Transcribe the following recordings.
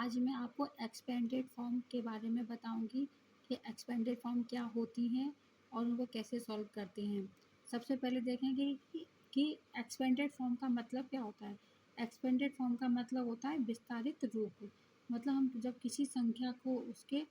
आज मैं आपको एक्सपेंडेड फॉर्म के बारे में बताऊंगी कि एक्सपेंडेड फॉर्म क्या होती हैं और उनको कैसे सॉल्व करते हैं। सबसे पहले देखेंगे कि एक्सपेंडेड फॉर्म का मतलब क्या होता है। एक्सपेंडेड फॉर्म का मतलब होता है विस्तारित रूप। मतलब हम जब किसी संख्या को उसके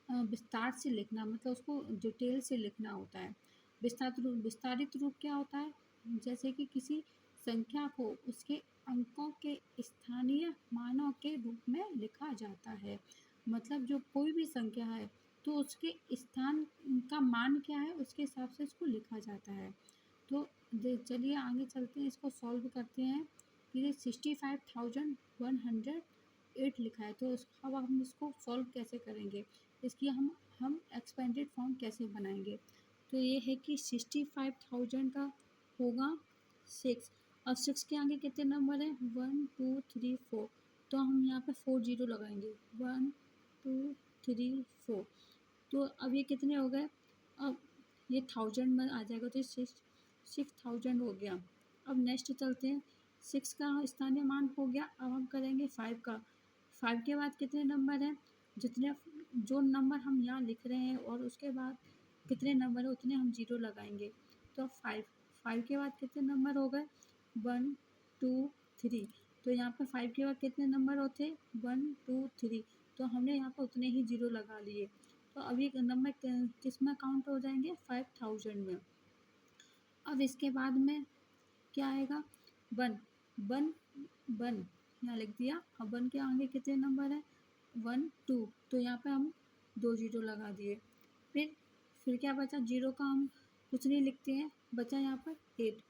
विस्तार से लिखना, मतलब उसको डिटेल से लिखना होता है। विस्तारित रूप क्या होता है? जैसे कि किसी संख्या को उसके अंकों के स्थानीय मानों के रूप में लिखा जाता है। मतलब जो कोई भी संख्या है तो उसके स्थान का मान क्या है उसके हिसाब से इसको लिखा जाता है। तो चलिए आगे चलते हैं, इसको सॉल्व करते हैं। ये 65,108 लिखा है, तो अब हम इसको सॉल्व कैसे करेंगे, इसकी हम एक्सपेंडेड फॉर्म कैसे बनाएंगे। तो ये है कि 65,000 का होगा 6, और 6 के आगे कितने नंबर हैं? 1 2 3 4। तो हम यहाँ पे 4 जीरो लगाएंगे, 1 2 3 4। तो अब ये कितने हो गए? अब ये 1000 में आ जाएगा, तो 6000 हो गया। अब नेक्स्ट चलते हैं, 6 का स्थानीय मान हो गया। अब हम करेंगे 5 का। 5 के बाद कितने नंबर हैं? जितने जो नंबर हम यहाँ लिख रहे हैं और उसके बाद कितने नंबर है उतने हम जीरो लगाएंगे। तो 5 के बाद कितने नंबर हो गए? 1 2 3। तो यहाँ पर 5 के बाद कितने नंबर होते? 1 2 3। तो हमने यहाँ पर उतने ही जीरो लगा लिए। तो अभी नंबर किस में काउंट हो जाएंगे? 5000 में। अब इसके बाद में क्या आएगा? 1 1 1 यहाँ लिख दिया। अब 1 के आगे कितने नंबर है? 1 2। तो यहाँ पे हम 2 जीरो लगा दिए। फिर क्या बचा? जीरो का हम कुछ नहीं लिखते हैं, बचा यहाँ पर 8।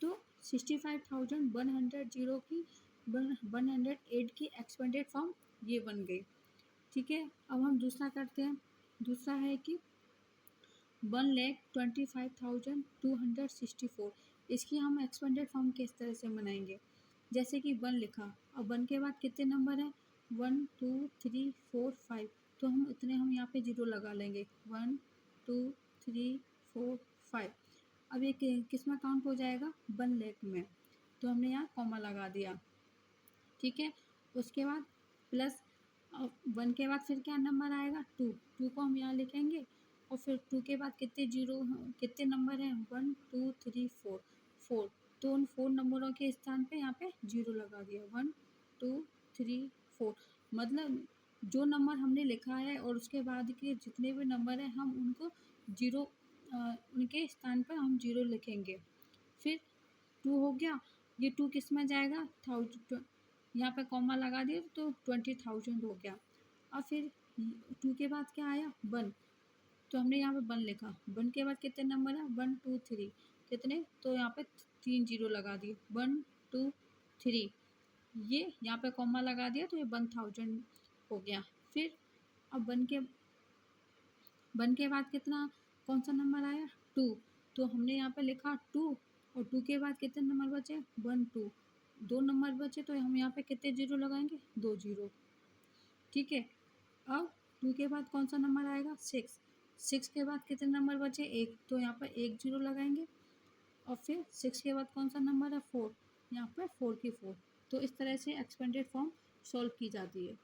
तो 65,100 जीरो की 108 की एक्सपेंडेड फॉर्म ये बन गई। ठीक है, अब हम दूसरा करते हैं। दूसरा है कि 1,25,264। इसकी हम एक्सपेंडेड फॉर्म किस तरह से बनाएंगे? जैसे कि 1 लिखा, अब 1 के बाद कितने नंबर हैं? 1 2 3 4 5। तो हम यहाँ पे जीरो लगा लेंगे, 1 2 3 4 5। अब ये किस में काउंट हो जाएगा? 1 लाख में। तो हमने यहाँ कॉमा लगा दिया। ठीक है, उसके बाद प्लस 1 के बाद फिर क्या नंबर आएगा? 2। 2 को हम यहाँ लिखेंगे, और फिर 2 के बाद कितने नंबर हैं? 1 2 3 4 4। तो उन 4 नंबरों के स्थान पे यहाँ पे जीरो लगा दिया, 1 2 3 4। मतलब जो नंबर हमने लिखा है और उसके बाद के जितने भी नंबर हैं हम उनको जीरो, उनके स्थान पर हम जीरो लिखेंगे। फिर 2 हो गया, ये 2 किस में जाएगा? यहाँ पे कॉमा लगा दिया तो 20,000 हो गया। और फिर 2 के बाद क्या आया? 1। तो हमने यहाँ पे 1 लिखा। 1 के बाद कितने नंबर है? 1 2 3। कितने? तो यहाँ पे 3 जीरो लगा दिए, 1 2 3। ये यहाँ पे कॉमा लगा दिया तो ये 1000 हो गया। फिर अब 1 के बाद कितना, कौन सा नंबर आया? 2। तो हमने यहाँ पे लिखा 2, और 2 के बाद कितने नंबर बचे? 1 2। 2 नंबर बचे, तो हम यहाँ पे कितने जीरो लगाएंगे? 2 जीरो। ठीक है, अब 2 के बाद कौन सा नंबर आएगा? 6। 6 के बाद कितने नंबर बचे? 1। तो यहाँ पर 1 जीरो लगाएंगे। और फिर 6 के बाद कौन सा नंबर है? 4। यहाँ पर 4 की 4। तो इस तरह से एक्सपेंडेड फॉर्म सॉल्व की जाती है।